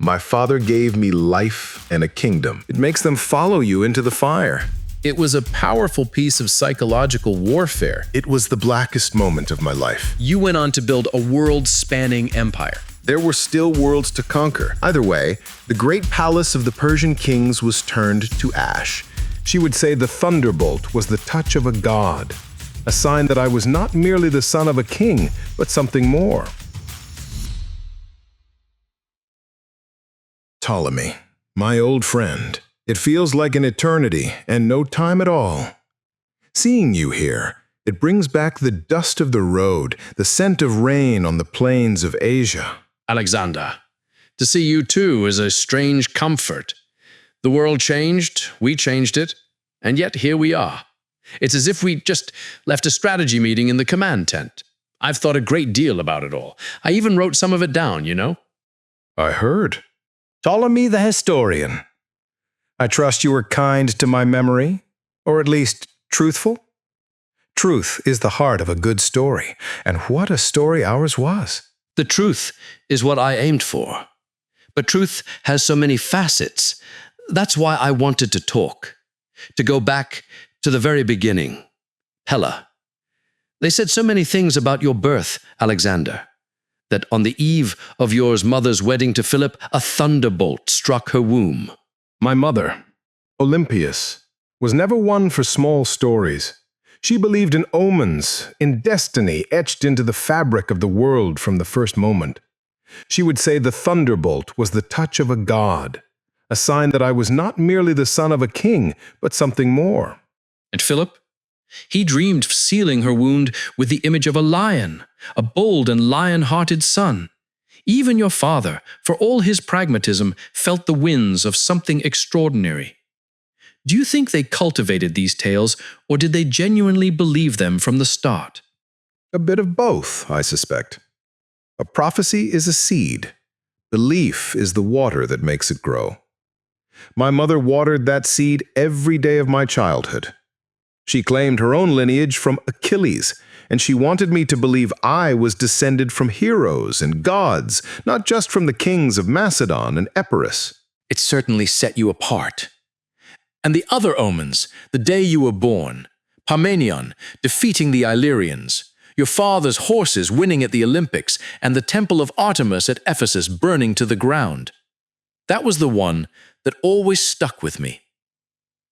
My father gave me life and a kingdom. It makes them follow you into the fire. It was a powerful piece of psychological warfare. It was the blackest moment of my life. You went on to build a world-spanning empire. There were still worlds to conquer. Either way, the great palace of the Persian kings was turned to ash. She would say the thunderbolt was the touch of a god, a sign that I was not merely the son of a king, but something more. Ptolemy, my old friend. It feels like an eternity and no time at all. Seeing you here, it brings back the dust of the road, the scent of rain on the plains of Asia. Alexander, to see you too is a strange comfort. The world changed, we changed it, and yet here we are. It's as if we just left a strategy meeting in the command tent. I've thought a great deal about it all. I even wrote some of it down, you know? I heard. Ptolemy the historian. I trust you were kind to my memory, or at least truthful? Truth is the heart of a good story, and what a story ours was. The truth is what I aimed for. But truth has so many facets. That's why I wanted to talk. To go back to the very beginning. Hela. They said so many things about your birth, Alexander, that on the eve of your mother's wedding to Philip, a thunderbolt struck her womb. My mother, Olympias, was never one for small stories. She believed in omens, in destiny etched into the fabric of the world from the first moment. She would say the thunderbolt was the touch of a god, a sign that I was not merely the son of a king, but something more. And Philip? He dreamed of sealing her wound with the image of a lion, a bold and lion-hearted son. Even your father, for all his pragmatism, felt the winds of something extraordinary. Do you think they cultivated these tales, or did they genuinely believe them from the start? A bit of both, I suspect. A prophecy is a seed. Belief is the water that makes it grow. My mother watered that seed every day of my childhood. She claimed her own lineage from Achilles, and she wanted me to believe I was descended from heroes and gods, not just from the kings of Macedon and Epirus. It certainly set you apart. And the other omens, the day you were born, Parmenion defeating the Illyrians, your father's horses winning at the Olympics, and the temple of Artemis at Ephesus burning to the ground. That was the one that always stuck with me.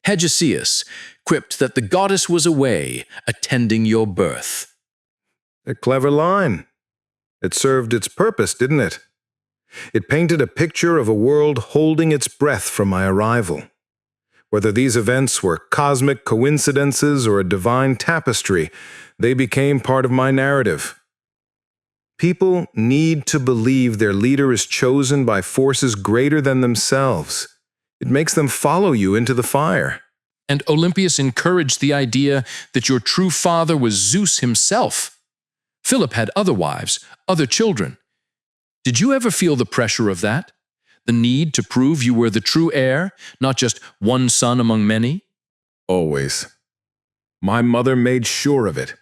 Hegesias quipped that the goddess was away, attending your birth. A clever line. It served its purpose, didn't it? It painted a picture of a world holding its breath from my arrival. Whether these events were cosmic coincidences or a divine tapestry, they became part of my narrative. People need to believe their leader is chosen by forces greater than themselves. It makes them follow you into the fire. And Olympias encouraged the idea that your true father was Zeus himself. Philip had other wives, other children. Did you ever feel the pressure of that? The need to prove you were the true heir, not just one son among many? Always. My mother made sure of it.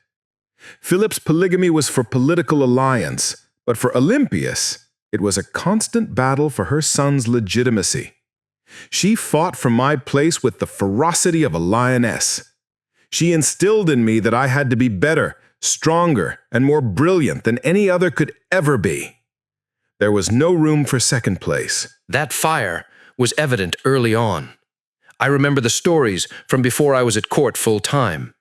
Philip's polygamy was for political alliance, but for Olympias, it was a constant battle for her son's legitimacy. She fought for my place with the ferocity of a lioness. She instilled in me that I had to be better, stronger, and more brilliant than any other could ever be. There was no room for second place. That fire was evident early on. I remember the stories from before I was at court full-time.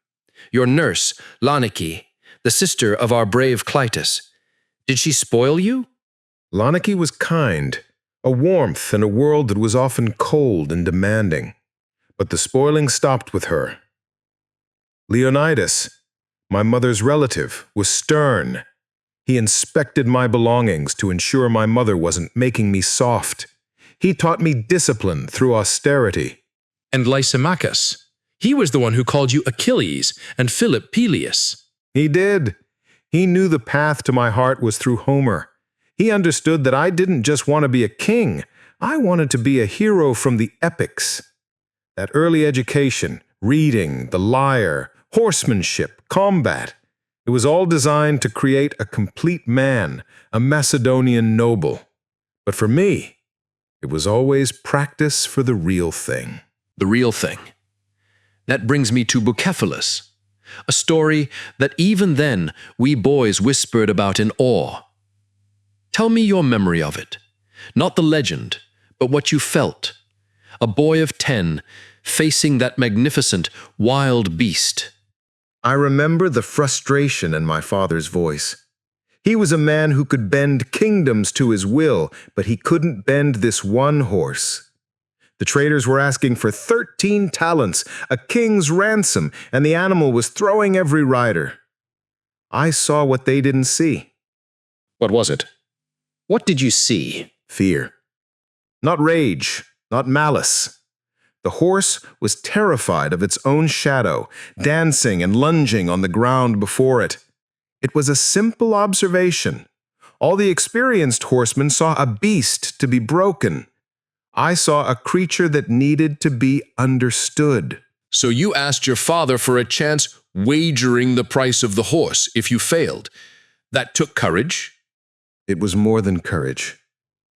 Your nurse, Lanike, the sister of our brave Clytus. Did she spoil you? Lanike was kind, a warmth in a world that was often cold and demanding. But the spoiling stopped with her. Leonidas, my mother's relative, was stern. He inspected my belongings to ensure my mother wasn't making me soft. He taught me discipline through austerity. And Lysimachus, he was the one who called you Achilles and Philip Peleus. He did. He knew the path to my heart was through Homer. He understood that I didn't just want to be a king. I wanted to be a hero from the epics. That early education, reading, the lyre, horsemanship, combat, it was all designed to create a complete man, a Macedonian noble. But for me, It was always practice for the real thing. The real thing. That brings me to Bucephalus, a story that even then we boys whispered about in awe. Tell me your memory of it. Not the legend, but what you felt. A boy of 10 facing that magnificent wild beast. I remember the frustration in my father's voice. He was a man who could bend kingdoms to his will, but he couldn't bend this one horse. The traders were asking for 13 talents, a king's ransom, and the animal was throwing every rider. I saw what they didn't see. What was it? What did you see? Fear. Not rage, not malice. The horse was terrified of its own shadow, dancing and lunging on the ground before it. It was a simple observation. All the experienced horsemen saw a beast to be broken. I saw a creature that needed to be understood. So you asked your father for a chance wagering the price of the horse if you failed. That took courage? It was more than courage.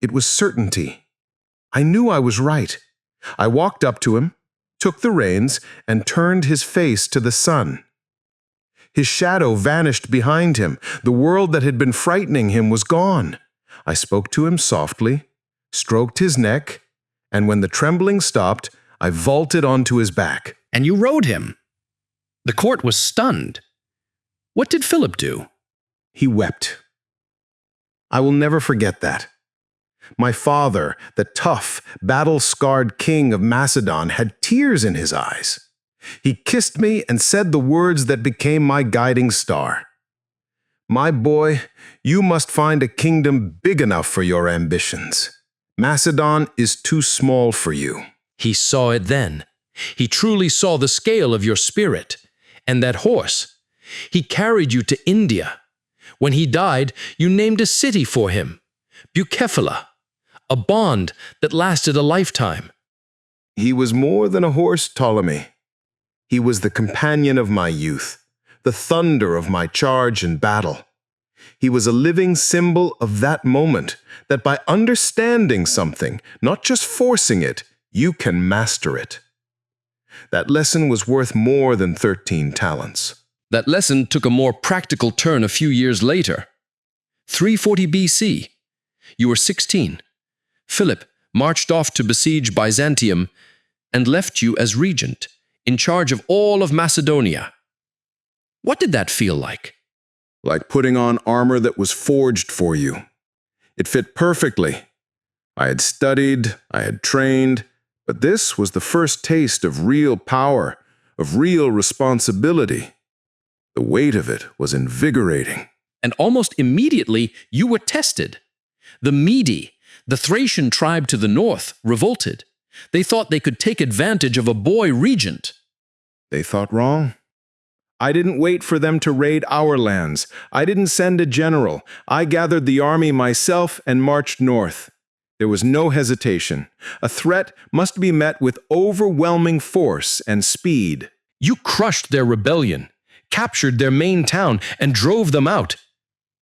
It was certainty. I knew I was right. I walked up to him, took the reins, and turned his face to the sun. His shadow vanished behind him. The world that had been frightening him was gone. I spoke to him softly, stroked his neck, and when the trembling stopped, I vaulted onto his back. And you rode him. The court was stunned. What did Philip do? He wept. I will never forget that. My father, the tough, battle-scarred king of Macedon, had tears in his eyes. He kissed me and said the words that became my guiding star. My boy, you must find a kingdom big enough for your ambitions. Macedon is too small for you. He saw it then. He truly saw the scale of your spirit. And that horse, he carried you to India. When he died, you named a city for him, Bucephala, a bond that lasted a lifetime. He was more than a horse, Ptolemy. He was the companion of my youth, the thunder of my charge and battle. He was a living symbol of that moment, that by understanding something, not just forcing it, you can master it. That lesson was worth more than 13 talents. That lesson took a more practical turn a few years later. 340 BC. You were 16. Philip marched off to besiege Byzantium and left you as regent, in charge of all of Macedonia. What did that feel like? Like putting on armor that was forged for you. It fit perfectly. I had studied, I had trained, but this was the first taste of real power, of real responsibility. The weight of it was invigorating. And almost immediately you were tested. The Mede, the Thracian tribe to the north, revolted. They thought they could take advantage of a boy regent. They thought wrong. I didn't wait for them to raid our lands. I didn't send a general. I gathered the army myself and marched north. There was no hesitation. A threat must be met with overwhelming force and speed. You crushed their rebellion, captured their main town, and drove them out.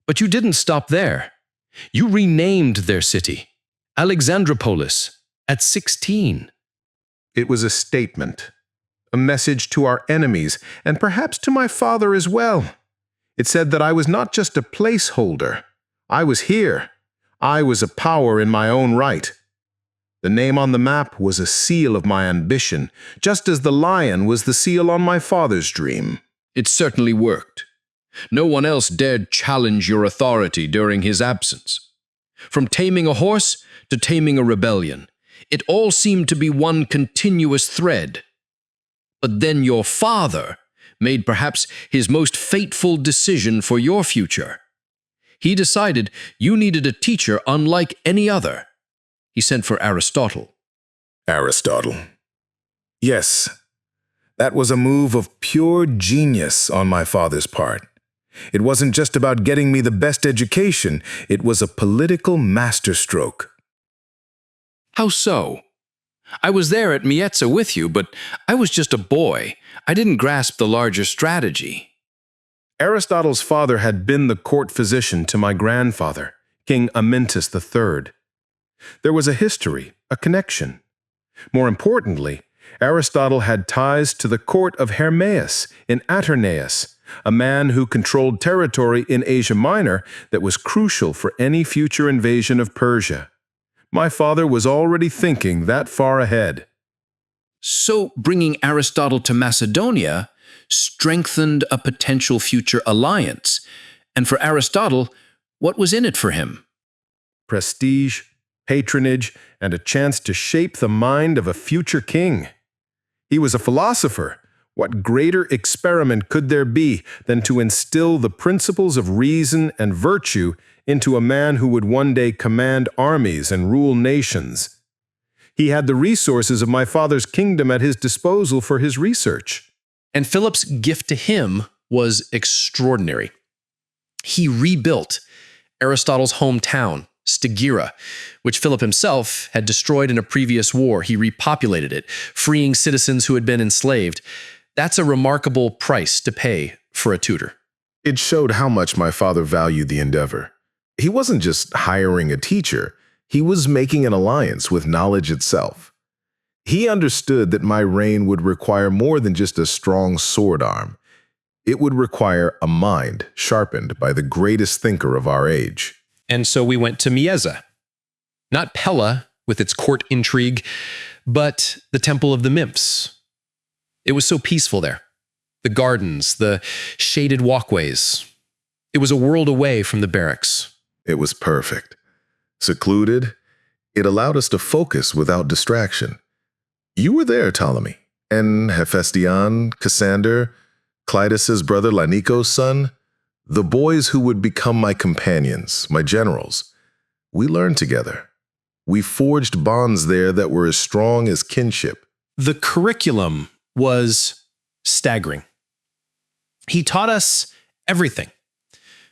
But you didn't stop there. You renamed their city, Alexandropolis, at 16. It was a statement, a message to our enemies, and perhaps to my father as well. It said that I was not just a placeholder. I was here. I was a power in my own right. The name on the map was a seal of my ambition, just as the lion was the seal on my father's dream. It certainly worked. No one else dared challenge your authority during his absence. From taming a horse to taming a rebellion, it all seemed to be one continuous thread. But then your father made perhaps his most fateful decision for your future. He decided you needed a teacher unlike any other. He sent for Aristotle. Aristotle. Yes, that was a move of pure genius on my father's part. It wasn't just about getting me the best education, it was a political masterstroke. How so? I was there at Mietza with you, but I was just a boy. I didn't grasp the larger strategy. Aristotle's father had been the court physician to my grandfather, King Amyntas III. There was a history, a connection. More importantly, Aristotle had ties to the court of Hermaeus in Atarneus, a man who controlled territory in Asia Minor that was crucial for any future invasion of Persia. My father was already thinking that far ahead. So bringing Aristotle to Macedonia strengthened a potential future alliance. And for Aristotle, what was in it for him? Prestige, patronage, and a chance to shape the mind of a future king. He was a philosopher. What greater experiment could there be than to instill the principles of reason and virtue into a man who would one day command armies and rule nations? He had the resources of my father's kingdom at his disposal for his research. And Philip's gift to him was extraordinary. He rebuilt Aristotle's hometown, Stagira, which Philip himself had destroyed in a previous war. He repopulated it, freeing citizens who had been enslaved. That's a remarkable price to pay for a tutor. It showed how much my father valued the endeavor. He wasn't just hiring a teacher, he was making an alliance with knowledge itself. He understood that my reign would require more than just a strong sword arm. It would require a mind sharpened by the greatest thinker of our age. And so we went to Mieza. Not Pella, with its court intrigue, but the Temple of the Nymphs. It was so peaceful there. The gardens, the shaded walkways. It was a world away from the barracks. It was perfect. Secluded, it allowed us to focus without distraction. You were there, Ptolemy, and Hephaestion, Cassander, Clytus's brother Lanico's son, the boys who would become my companions, my generals. We learned together. We forged bonds there that were as strong as kinship. The curriculum was staggering. He taught us everything: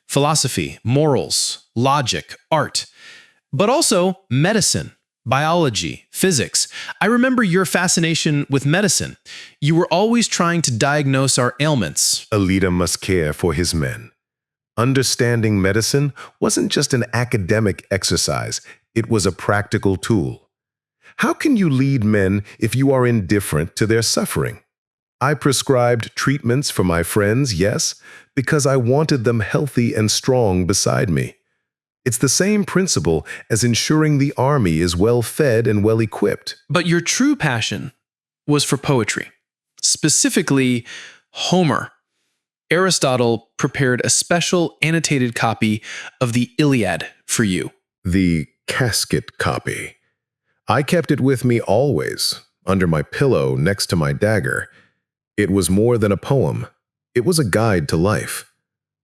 philosophy, morals, logic, art, but also medicine, biology, physics. I remember your fascination with medicine. You were always trying to diagnose our ailments. A leader must care for his men. Understanding medicine wasn't just an academic exercise, it was a practical tool. How can you lead men if you are indifferent to their suffering? I prescribed treatments for my friends, yes, because I wanted them healthy and strong beside me. It's the same principle as ensuring the army is well fed and well equipped. But your true passion was for poetry, specifically Homer. Aristotle prepared a special annotated copy of the Iliad for you. The casket copy. I kept it with me always, under my pillow next to my dagger. It was more than a poem. It was a guide to life.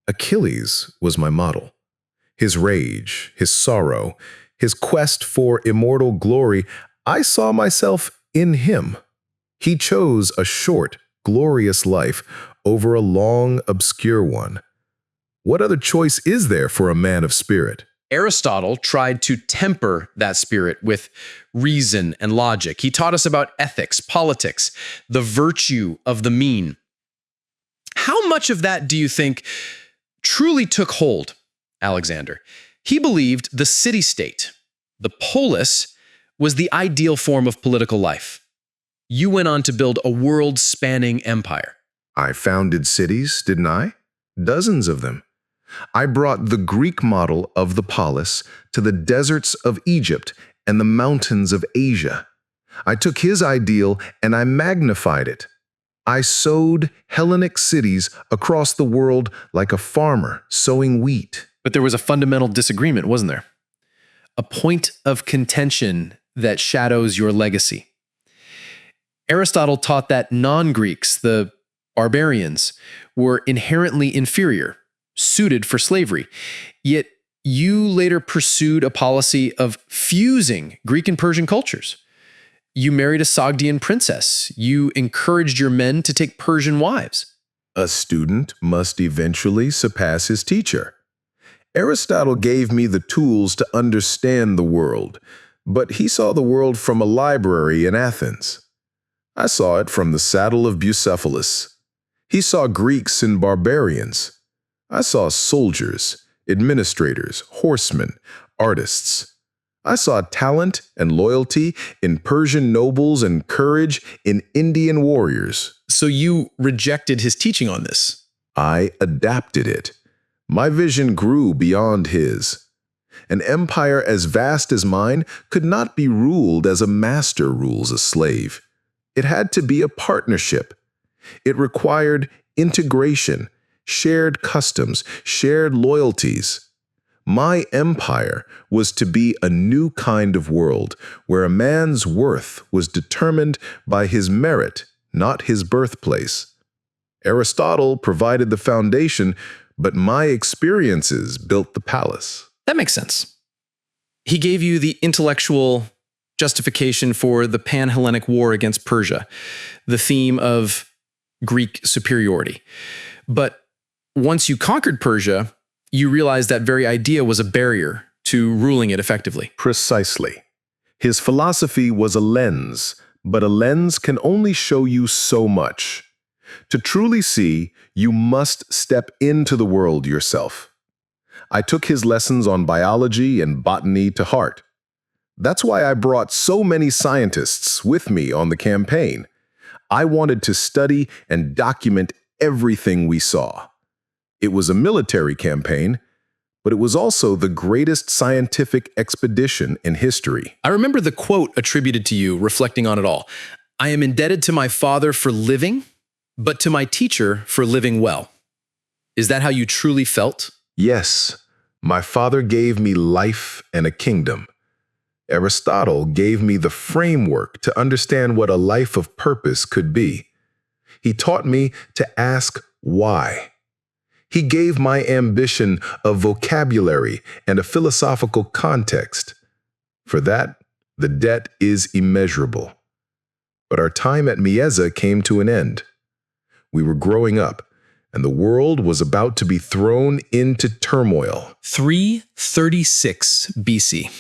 Achilles was my model. His rage, his sorrow, his quest for immortal glory, I saw myself in him. He chose a short, glorious life over a long, obscure one. What other choice is there for a man of spirit? Aristotle tried to temper that spirit with reason and logic. He taught us about ethics, politics, the virtue of the mean. How much of that do you think truly took hold, Alexander? He believed the city-state, the polis, was the ideal form of political life. You went on to build a world-spanning empire. I founded cities, didn't I? Dozens of them. I brought the Greek model of the polis to the deserts of Egypt and the mountains of Asia. I took his ideal and I magnified it. I sowed Hellenic cities across the world like a farmer sowing wheat. But there was a fundamental disagreement, wasn't there? A point of contention that shadows your legacy. Aristotle taught that non-Greeks, the barbarians, were inherently inferior, suited for slavery. Yet you later pursued a policy of fusing Greek and Persian cultures. You married a Sogdian princess. You encouraged your men to take Persian wives. A student must eventually surpass his teacher. Aristotle gave me the tools to understand the world, but he saw the world from a library in Athens. I saw it from the saddle of Bucephalus. He saw Greeks and barbarians. I saw soldiers, administrators, horsemen, artists. I saw talent and loyalty in Persian nobles and courage in Indian warriors. So you rejected his teaching on this? I adapted it. My vision grew beyond his. An empire as vast as mine could not be ruled as a master rules a slave. It had to be a partnership. It required integration, shared customs, shared loyalties. My empire was to be a new kind of world where a man's worth was determined by his merit, not his birthplace. Aristotle provided the foundation, but my experiences built the palace. That makes sense. He gave you the intellectual justification for the Pan-Hellenic War against Persia, the theme of Greek superiority. But once you conquered Persia, you realized that very idea was a barrier to ruling it effectively. Precisely. His philosophy was a lens, but a lens can only show you so much. To truly see, you must step into the world yourself. I took his lessons on biology and botany to heart. That's why I brought so many scientists with me on the campaign. I wanted to study and document everything we saw. It was a military campaign, but it was also the greatest scientific expedition in history. I remember the quote attributed to you reflecting on it all. I am indebted to my father for living, but to my teacher for living well. Is that how you truly felt? Yes, my father gave me life and a kingdom. Aristotle gave me the framework to understand what a life of purpose could be. He taught me to ask why. He gave my ambition a vocabulary and a philosophical context. For that, the debt is immeasurable. But our time at Mieza came to an end. We were growing up, and the world was about to be thrown into turmoil. 336 BC.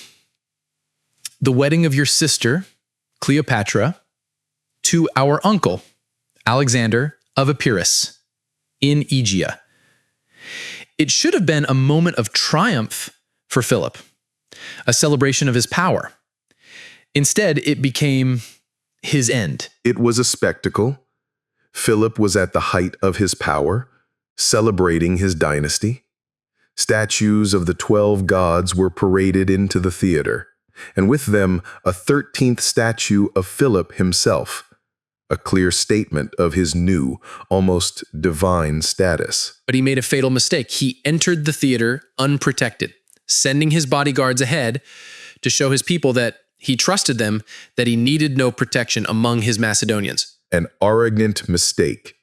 The wedding of your sister, Cleopatra, to our uncle, Alexander of Epirus, in Aegea. It should have been a moment of triumph for Philip, a celebration of his power. Instead, it became his end. It was a spectacle. Philip was at the height of his power, celebrating his dynasty. Statues of the 12 gods were paraded into the theater, and with them a 13th statue of Philip himself, a clear statement of his new, almost divine status. But he made a fatal mistake. He entered the theater unprotected, sending his bodyguards ahead to show his people that he trusted them, that he needed no protection among his Macedonians. An arrogant mistake.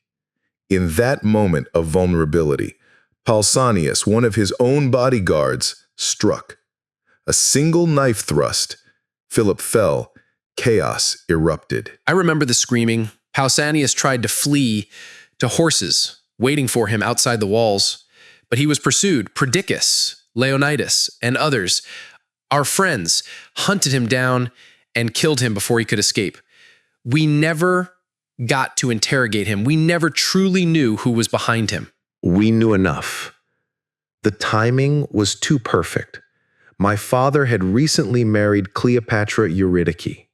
In that moment of vulnerability, Pausanias, one of his own bodyguards, struck. A single knife thrust. Philip fell. Chaos erupted. I remember the screaming. Pausanias tried to flee to horses waiting for him outside the walls, but he was pursued. Perdiccas, Leonidas, and others, our friends, hunted him down and killed him before he could escape. We never got to interrogate him. We never truly knew who was behind him. We knew enough. The timing was too perfect. My father had recently married Cleopatra Eurydice.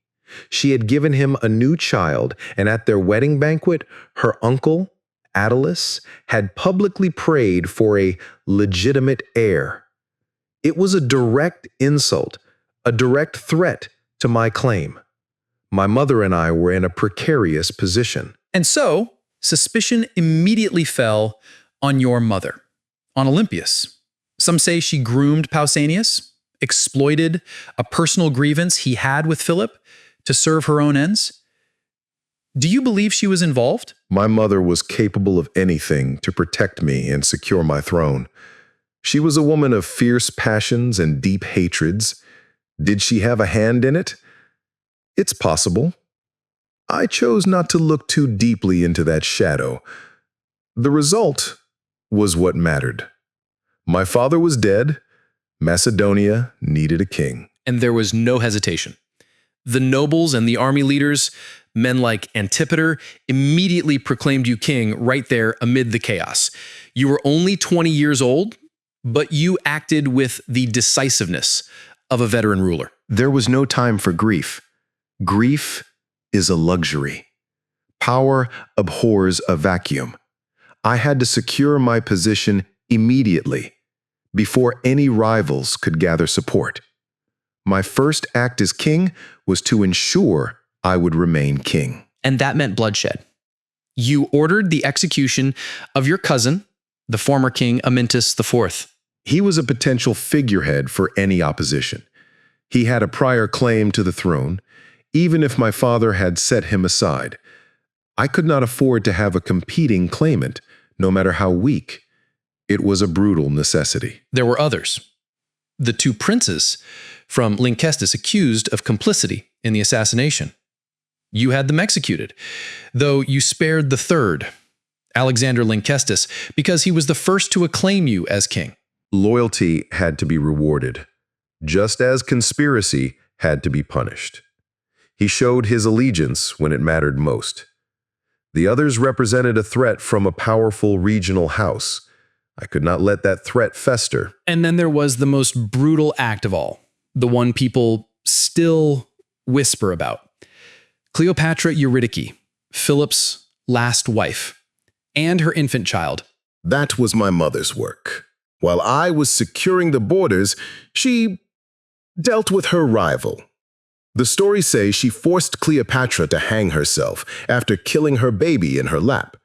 She had given him a new child, and at their wedding banquet, her uncle, Attalus, had publicly prayed for a legitimate heir. It was a direct insult, a direct threat to my claim. My mother and I were in a precarious position. And so, suspicion immediately fell on your mother, on Olympias. Some say she groomed Pausanias, exploited a personal grievance he had with Philip to serve her own ends. Do you believe she was involved? My mother was capable of anything to protect me and secure my throne. She was a woman of fierce passions and deep hatreds. Did she have a hand in it? It's possible. I chose not to look too deeply into that shadow. The result was what mattered. My father was dead. Macedonia needed a king. And there was no hesitation. The nobles and the army leaders, men like Antipater, immediately proclaimed you king right there amid the chaos. You were only 20 years old, but you acted with the decisiveness of a veteran ruler. There was no time for grief. Grief is a luxury. Power abhors a vacuum. I had to secure my position immediately, before any rivals could gather support. My first act as king was to ensure I would remain king. And that meant bloodshed. You ordered the execution of your cousin, the former king Amyntas IV. He was a potential figurehead for any opposition. He had a prior claim to the throne, even if my father had set him aside. I could not afford to have a competing claimant, no matter how weak. It was a brutal necessity. There were others. The two princes from Lynkestis accused of complicity in the assassination. You had them executed, though you spared the third, Alexander Lynkestis, because he was the first to acclaim you as king. Loyalty had to be rewarded, just as conspiracy had to be punished. He showed his allegiance when it mattered most. The others represented a threat from a powerful regional house. I could not let that threat fester. And then there was the most brutal act of all, the one people still whisper about. Cleopatra Eurydice, Philip's last wife, and her infant child. That was my mother's work. While I was securing the borders, she dealt with her rival. The stories say she forced Cleopatra to hang herself after killing her baby in her lap.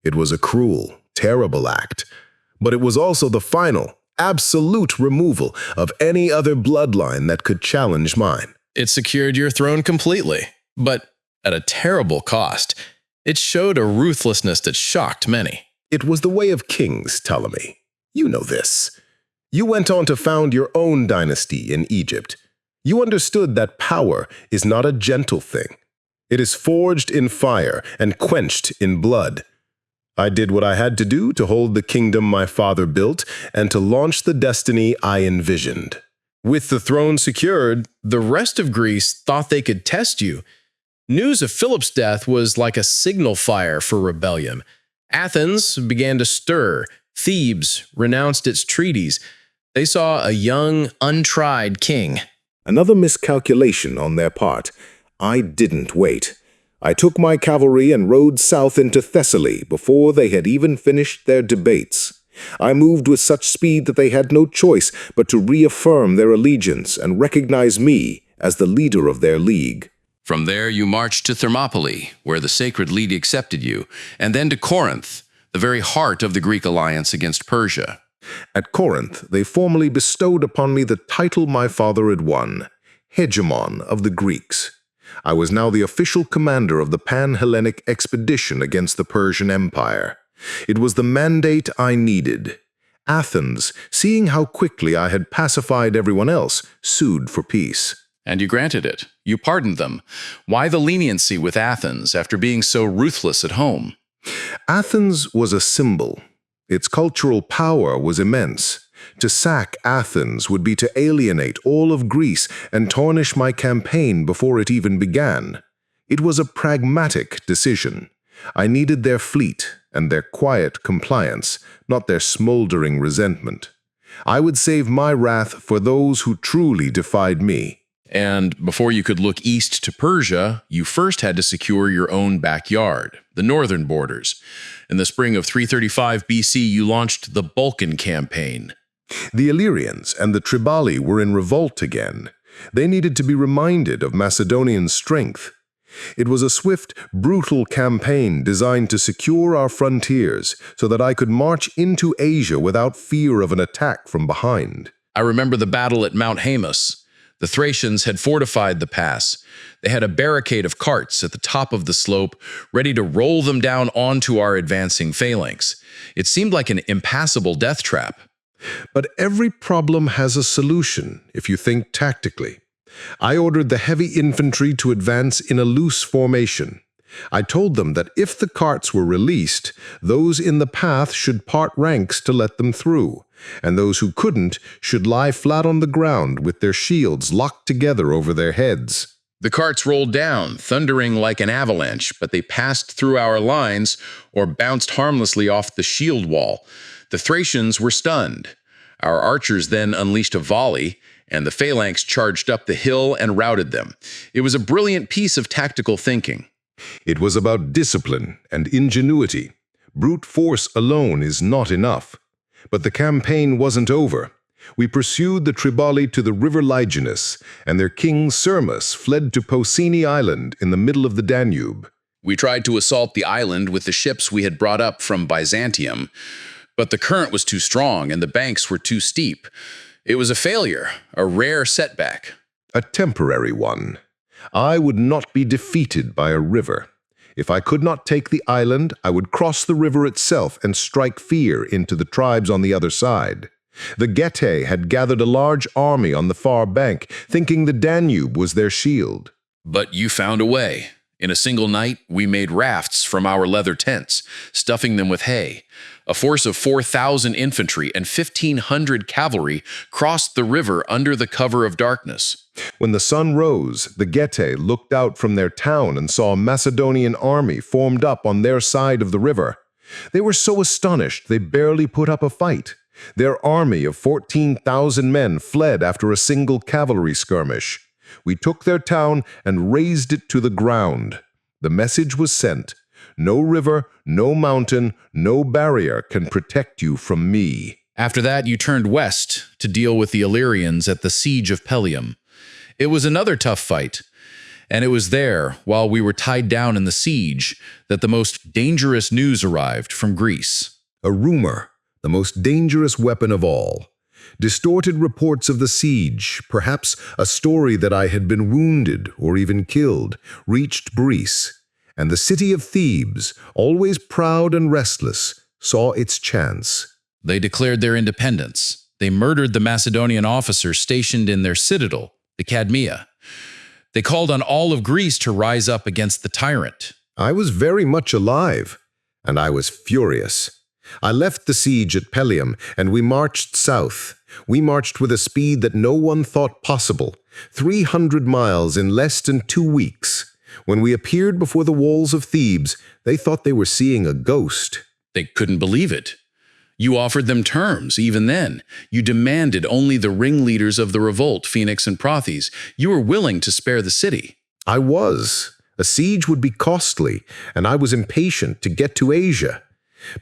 It was a cruel, terrible act, but it was also the final, absolute removal of any other bloodline that could challenge mine. It secured your throne completely, but at a terrible cost. It showed a ruthlessness that shocked many. It was the way of kings, Ptolemy. You know this. You went on to found your own dynasty in Egypt. You understood that power is not a gentle thing. It is forged in fire and quenched in blood. I did what I had to do to hold the kingdom my father built and to launch the destiny I envisioned. With the throne secured, the rest of Greece thought they could test you. News of Philip's death was like a signal fire for rebellion. Athens began to stir. Thebes renounced its treaties. They saw a young, untried king. Another miscalculation on their part. I didn't wait. I took my cavalry and rode south into Thessaly before they had even finished their debates. I moved with such speed that they had no choice but to reaffirm their allegiance and recognize me as the leader of their league. From there you marched to Thermopylae, where the sacred league accepted you, and then to Corinth, the very heart of the Greek alliance against Persia. At Corinth, they formally bestowed upon me the title my father had won, hegemon of the Greeks. I was now the official commander of the Pan-Hellenic expedition against the Persian Empire. It was the mandate I needed. Athens, seeing how quickly I had pacified everyone else, sued for peace. And you granted it. You pardoned them. Why the leniency with Athens after being so ruthless at home? Athens was a symbol. Its cultural power was immense. To sack Athens would be to alienate all of Greece and tarnish my campaign before it even began. It was a pragmatic decision. I needed their fleet and their quiet compliance, not their smoldering resentment. I would save my wrath for those who truly defied me. And before you could look east to Persia, you first had to secure your own backyard, the northern borders. In the spring of 335 BC, you launched the Balkan campaign. The Illyrians and the Triballi were in revolt again. They needed to be reminded of Macedonian strength. It was a swift, brutal campaign designed to secure our frontiers so that I could march into Asia without fear of an attack from behind. I remember the battle at Mount Haemus. The Thracians had fortified the pass. They had a barricade of carts at the top of the slope, ready to roll them down onto our advancing phalanx. It seemed like an impassable death trap. But every problem has a solution if you think tactically. I ordered the heavy infantry to advance in a loose formation. I told them that if the carts were released, those in the path should part ranks to let them through, and those who couldn't should lie flat on the ground with their shields locked together over their heads. The carts rolled down, thundering like an avalanche, but they passed through our lines or bounced harmlessly off the shield wall. The Thracians were stunned. Our archers then unleashed a volley, and the phalanx charged up the hill and routed them. It was a brilliant piece of tactical thinking. It was about discipline and ingenuity. Brute force alone is not enough. But the campaign wasn't over. We pursued the Triballi to the river Liginus, and their king Sirmus fled to Posini Island in the middle of the Danube. We tried to assault the island with the ships we had brought up from Byzantium, but the current was too strong and the banks were too steep. It was a failure, a rare setback. A temporary one. I would not be defeated by a river. If I could not take the island, I would cross the river itself and strike fear into the tribes on the other side. The Getae had gathered a large army on the far bank, thinking the Danube was their shield. But you found a way. In a single night, we made rafts from our leather tents, stuffing them with hay. A force of 4,000 infantry and 1,500 cavalry crossed the river under the cover of darkness. When the sun rose, the Getae looked out from their town and saw a Macedonian army formed up on their side of the river. They were so astonished they barely put up a fight. Their army of 14,000 men fled after a single cavalry skirmish. We took their town and razed it to the ground. The message was sent: no river, no mountain, no barrier can protect you from me. After that, you turned west to deal with the Illyrians at the siege of Pelium. It was another tough fight, and it was there, while we were tied down in the siege, that the most dangerous news arrived from Greece. A rumor, the most dangerous weapon of all. Distorted reports of the siege, perhaps a story that I had been wounded or even killed, reached Greece, and the city of Thebes, always proud and restless, saw its chance. They declared their independence. They murdered the Macedonian officers stationed in their citadel, the Cadmea. They called on all of Greece to rise up against the tyrant. I was very much alive, and I was furious. I left the siege at Pelium, and we marched south. We marched with a speed that no one thought possible, 300 miles in less than 2 weeks. When we appeared before the walls of Thebes, they thought they were seeing a ghost. They couldn't believe it. You offered them terms, even then. You demanded only the ringleaders of the revolt, Phoenix and Prothes. You were willing to spare the city. I was. A siege would be costly, and I was impatient to get to Asia.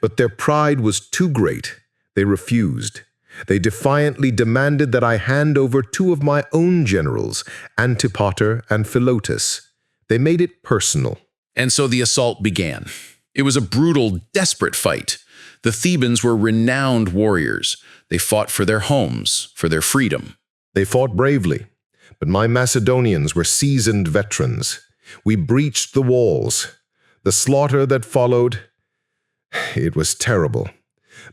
But their pride was too great. They refused. They defiantly demanded that I hand over 2 of my own generals, Antipater and Philotas. They made it personal. And so the assault began. It was a brutal, desperate fight. The Thebans were renowned warriors. They fought for their homes, for their freedom. They fought bravely, but my Macedonians were seasoned veterans. We breached the walls. The slaughter that followed, it was terrible,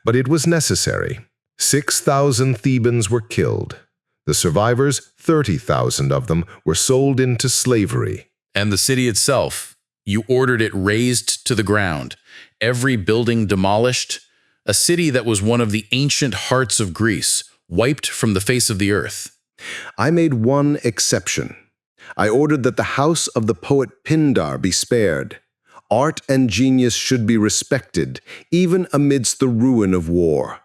but it was necessary. 6,000 Thebans were killed. The survivors, 30,000 of them, were sold into slavery. And the city itself, you ordered it razed to the ground, every building demolished, a city that was one of the ancient hearts of Greece, wiped from the face of the earth. I made one exception. I ordered that the house of the poet Pindar be spared. Art and genius should be respected, even amidst the ruin of war.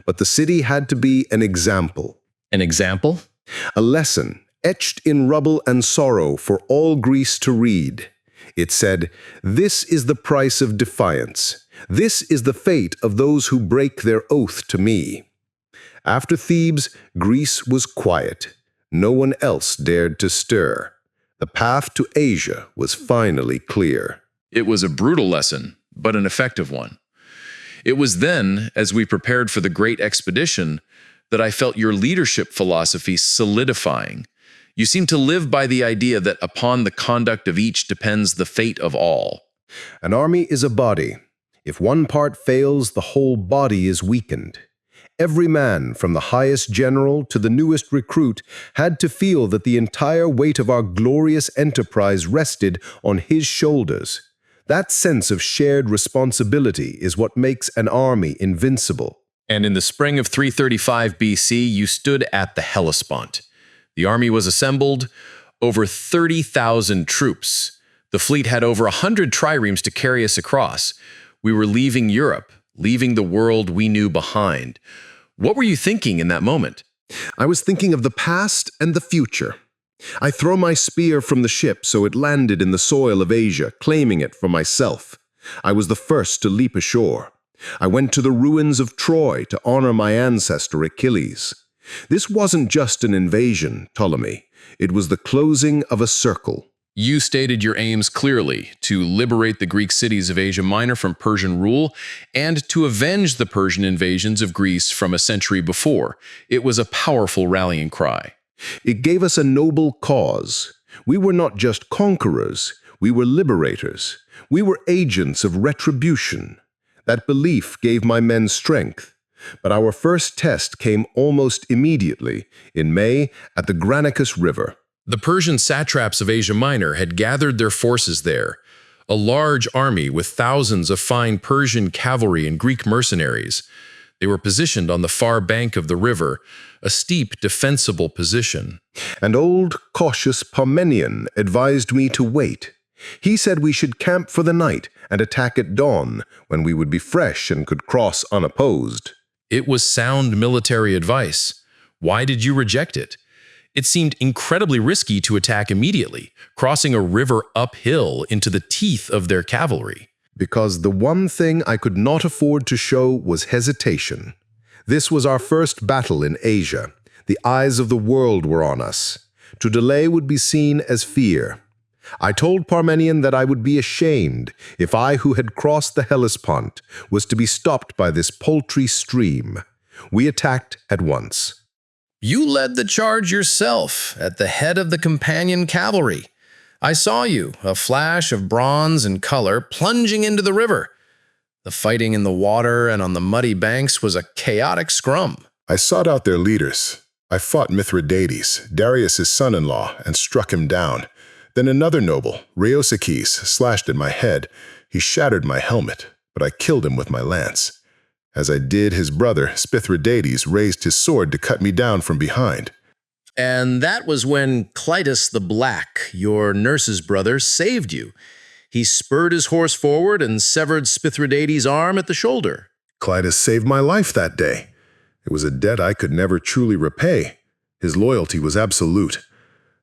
But the city had to be an example. An example? A lesson, etched in rubble and sorrow for all Greece to read. It said, "This is the price of defiance. This is the fate of those who break their oath to me." After Thebes, Greece was quiet. No one else dared to stir. The path to Asia was finally clear. It was a brutal lesson, but an effective one. It was then, as we prepared for the great expedition, that I felt your leadership philosophy solidifying. You seemed to live by the idea that upon the conduct of each depends the fate of all. An army is a body. If one part fails, the whole body is weakened. Every man, from the highest general to the newest recruit, had to feel that the entire weight of our glorious enterprise rested on his shoulders. That sense of shared responsibility is what makes an army invincible. And in the spring of 335 BC, you stood at the Hellespont. The army was assembled, over 30,000 troops. The fleet had over 100 triremes to carry us across. We were leaving Europe, leaving the world we knew behind. What were you thinking in that moment? I was thinking of the past and the future. I throw my spear from the ship so it landed in the soil of Asia, claiming it for myself. I was the first to leap ashore. I went to the ruins of Troy to honor my ancestor Achilles. This wasn't just an invasion, Ptolemy. It was the closing of a circle. You stated your aims clearly, to liberate the Greek cities of Asia Minor from Persian rule and to avenge the Persian invasions of Greece from a century before. It was a powerful rallying cry. It gave us a noble cause. We were not just conquerors, we were liberators. We were agents of retribution. That belief gave my men strength. But our first test came almost immediately, in May, at the Granicus River. The Persian satraps of Asia Minor had gathered their forces there, a large army with thousands of fine Persian cavalry and Greek mercenaries. They were positioned on the far bank of the river, a steep, defensible position. And old, cautious Parmenion advised me to wait. He said we should camp for the night and attack at dawn, when we would be fresh and could cross unopposed. It was sound military advice. Why did you reject it? It seemed incredibly risky to attack immediately, crossing a river uphill into the teeth of their cavalry. Because the one thing I could not afford to show was hesitation. This was our first battle in Asia. The eyes of the world were on us. To delay would be seen as fear. I told Parmenion that I would be ashamed if I, who had crossed the Hellespont, was to be stopped by this paltry stream. We attacked at once. You led the charge yourself, at the head of the companion cavalry. I saw you, a flash of bronze and color, plunging into the river. The fighting in the water and on the muddy banks was a chaotic scrum. I sought out their leaders. I fought Mithridates, Darius's son-in-law, and struck him down. Then another noble, Rheosakes, slashed at my head. He shattered my helmet, but I killed him with my lance. As I did, his brother, Spithridates, raised his sword to cut me down from behind. And that was when Clytus the Black, your nurse's brother, saved you. He spurred his horse forward and severed Spithridates' arm at the shoulder. Clytus saved my life that day. It was a debt I could never truly repay. His loyalty was absolute.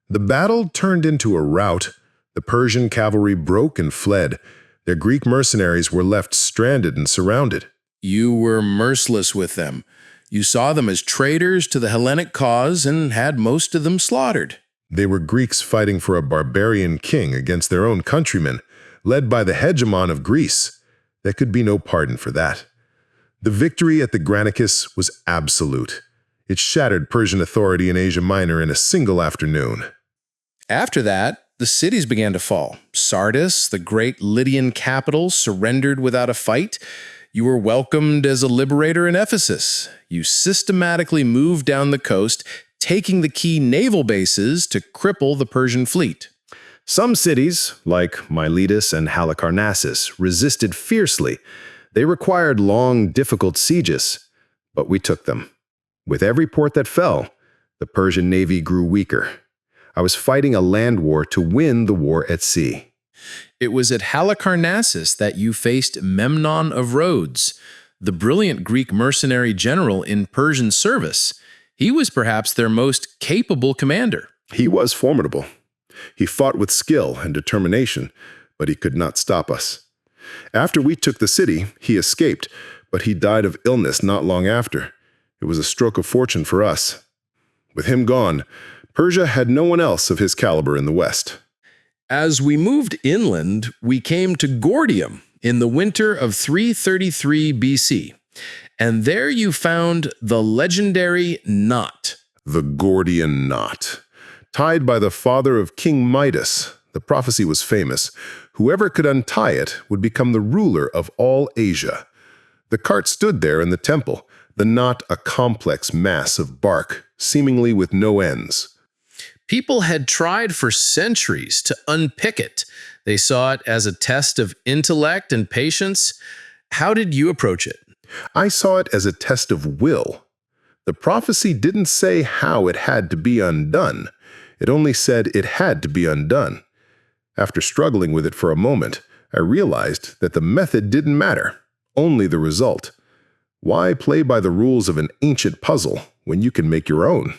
The battle turned into a rout. The Persian cavalry broke and fled. Their Greek mercenaries were left stranded and surrounded. You were merciless with them. You saw them as traitors to the Hellenic cause and had most of them slaughtered. They were Greeks fighting for a barbarian king against their own countrymen, led by the hegemon of Greece. There could be no pardon for that. The victory at the Granicus was absolute. It shattered Persian authority in Asia Minor in a single afternoon. After that, the cities began to fall. Sardis, the great Lydian capital, surrendered without a fight. You were welcomed as a liberator in Ephesus. You systematically moved down the coast, taking the key naval bases to cripple the Persian fleet. Some cities, like Miletus and Halicarnassus, resisted fiercely. They required long, difficult sieges, but we took them. With every port that fell, the Persian navy grew weaker. I was fighting a land war to win the war at sea. It was at Halicarnassus that you faced Memnon of Rhodes, the brilliant Greek mercenary general in Persian service. He was perhaps their most capable commander. He was formidable. He fought with skill and determination, but he could not stop us. After we took the city, he escaped, but he died of illness not long after. It was a stroke of fortune for us. With him gone, Persia had no one else of his caliber in the west. As we moved inland, we came to Gordium in the winter of 333 BC, and there you found the legendary knot. The Gordian knot. Tied by the father of King Midas, the prophecy was famous. Whoever could untie it would become the ruler of all Asia. The cart stood there in the temple, the knot a complex mass of bark, seemingly with no ends. People had tried for centuries to unpick it. They saw it as a test of intellect and patience. How did you approach it? I saw it as a test of will. The prophecy didn't say how it had to be undone. It only said it had to be undone. After struggling with it for a moment, I realized that the method didn't matter, only the result. Why play by the rules of an ancient puzzle when you can make your own?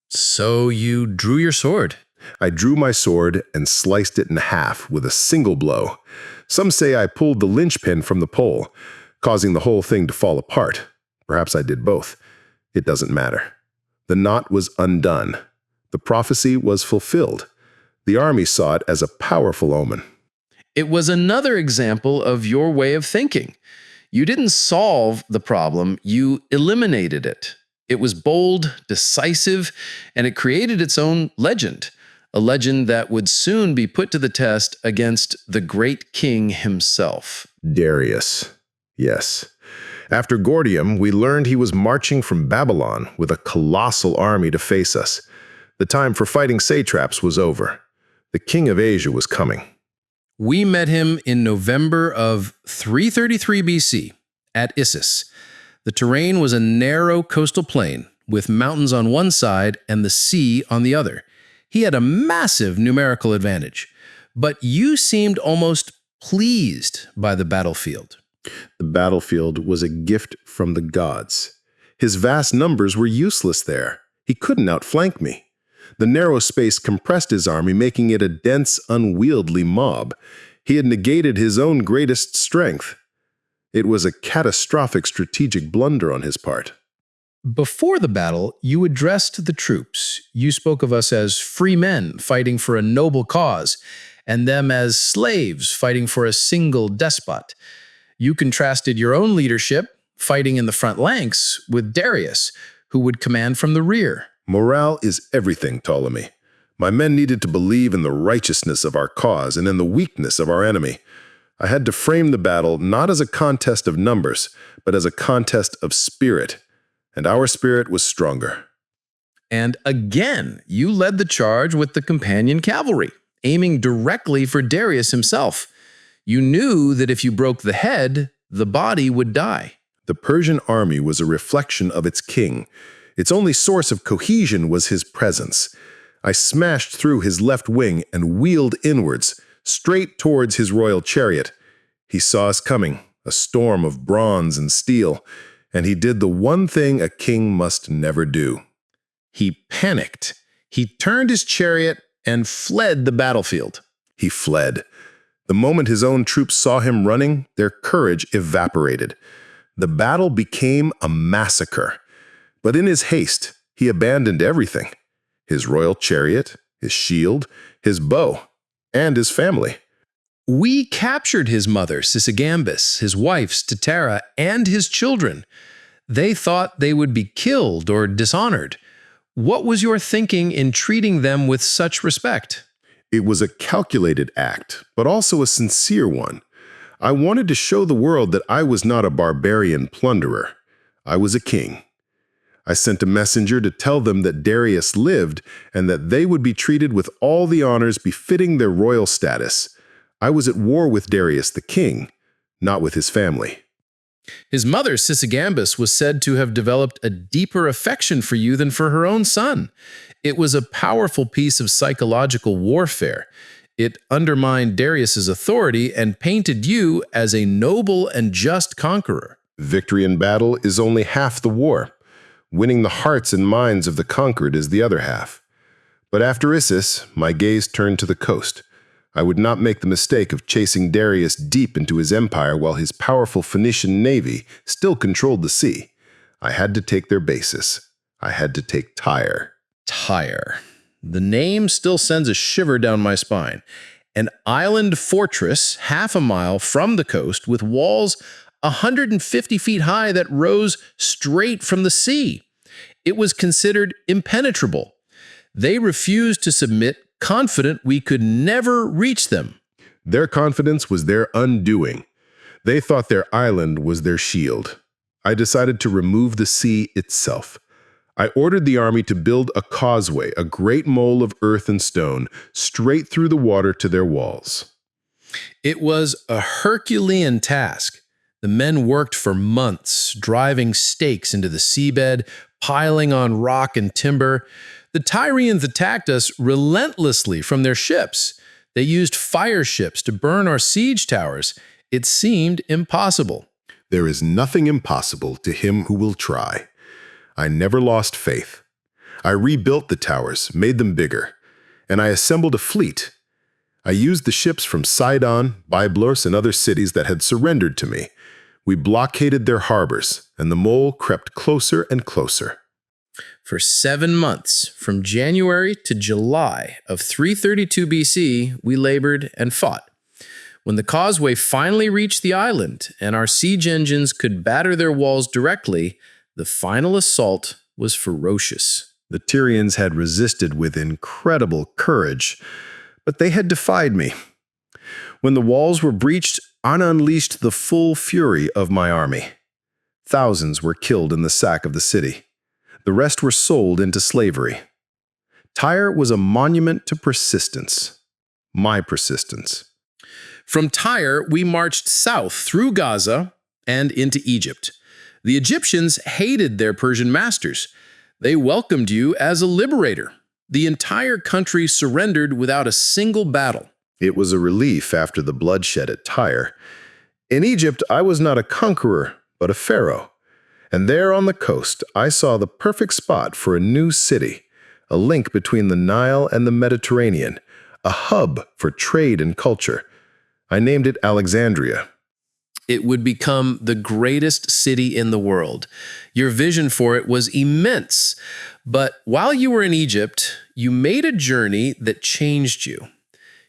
So you drew your sword. I drew my sword and sliced it in half with a single blow. Some say I pulled the linchpin from the pole, causing the whole thing to fall apart. Perhaps I did both. It doesn't matter. The knot was undone. The prophecy was fulfilled. The army saw it as a powerful omen. It was another example of your way of thinking. You didn't solve the problem, you eliminated it. It was bold, decisive, and it created its own legend, a legend that would soon be put to the test against the great king himself. Darius. Yes. After Gordium, we learned he was marching from Babylon with a colossal army to face us. The time for fighting satraps was over. The king of Asia was coming. We met him in November of 333 BC at Issus. The terrain was a narrow coastal plain with mountains on one side and the sea on the other. He had a massive numerical advantage, but you seemed almost pleased by the battlefield. The battlefield was a gift from the gods. His vast numbers were useless there. He couldn't outflank me. The narrow space compressed his army, making it a dense, unwieldy mob. He had negated his own greatest strength. It was a catastrophic strategic blunder on his part. Before the battle, you addressed the troops. You spoke of us as free men fighting for a noble cause, and them as slaves fighting for a single despot. You contrasted your own leadership, fighting in the front ranks, with Darius, who would command from the rear. Morale is everything, Ptolemy. My men needed to believe in the righteousness of our cause and in the weakness of our enemy. I had to frame the battle not as a contest of numbers, but as a contest of spirit. And our spirit was stronger. And again, you led the charge with the companion cavalry, aiming directly for Darius himself. You knew that if you broke the head, the body would die. The Persian army was a reflection of its king. Its only source of cohesion was his presence. I smashed through his left wing and wheeled inwards, straight towards his royal chariot. He saw us coming, a storm of bronze and steel, and he did the one thing a king must never do. He panicked. He turned his chariot and fled the battlefield. He fled. The moment his own troops saw him running, their courage evaporated. The battle became a massacre. But in his haste, he abandoned everything. His royal chariot, his shield, his bow, and his family. We captured his mother, Sisygambis, his wife, Statera, and his children. They thought they would be killed or dishonored. What was your thinking in treating them with such respect? It was a calculated act, but also a sincere one. I wanted to show the world that I was not a barbarian plunderer. I was a king. I sent a messenger to tell them that Darius lived and that they would be treated with all the honors befitting their royal status. I was at war with Darius the king, not with his family. His mother, Sisygambis, was said to have developed a deeper affection for you than for her own son. It was a powerful piece of psychological warfare. It undermined Darius's authority and painted you as a noble and just conqueror. Victory in battle is only half the war. Winning the hearts and minds of the conquered is the other half. But after Issus, my gaze turned to the coast. I would not make the mistake of chasing Darius deep into his empire while his powerful Phoenician navy still controlled the sea. I had to take their basis. I had to take Tyre. Tyre. The name still sends a shiver down my spine. An island fortress half a mile from the coast with walls 150 feet high that rose straight from the sea. It was considered impenetrable. They refused to submit, confident we could never reach them. Their confidence was their undoing. They thought their island was their shield. I decided to remove the sea itself. I ordered the army to build a causeway, a great mole of earth and stone, straight through the water to their walls. It was a Herculean task. The men worked for months, driving stakes into the seabed, piling on rock and timber. The Tyrians attacked us relentlessly from their ships. They used fire ships to burn our siege towers. It seemed impossible. There is nothing impossible to him who will try. I never lost faith. I rebuilt the towers, made them bigger, and I assembled a fleet. I used the ships from Sidon, Byblos, and other cities that had surrendered to me. We blockaded their harbors, and the mole crept closer and closer. For 7 months, from January to July of 332 BC, we labored and fought. When the causeway finally reached the island and our siege engines could batter their walls directly, the final assault was ferocious. The Tyrians had resisted with incredible courage, but they had defied me. When the walls were breached, I unleashed the full fury of my army. Thousands were killed in the sack of the city. The rest were sold into slavery. Tyre was a monument to persistence. My persistence. From Tyre, we marched south through Gaza and into Egypt. The Egyptians hated their Persian masters. They welcomed you as a liberator. The entire country surrendered without a single battle. It was a relief after the bloodshed at Tyre. In Egypt, I was not a conqueror, but a pharaoh. And there on the coast, I saw the perfect spot for a new city, a link between the Nile and the Mediterranean, a hub for trade and culture. I named it Alexandria. It would become the greatest city in the world. Your vision for it was immense. But while you were in Egypt, you made a journey that changed you.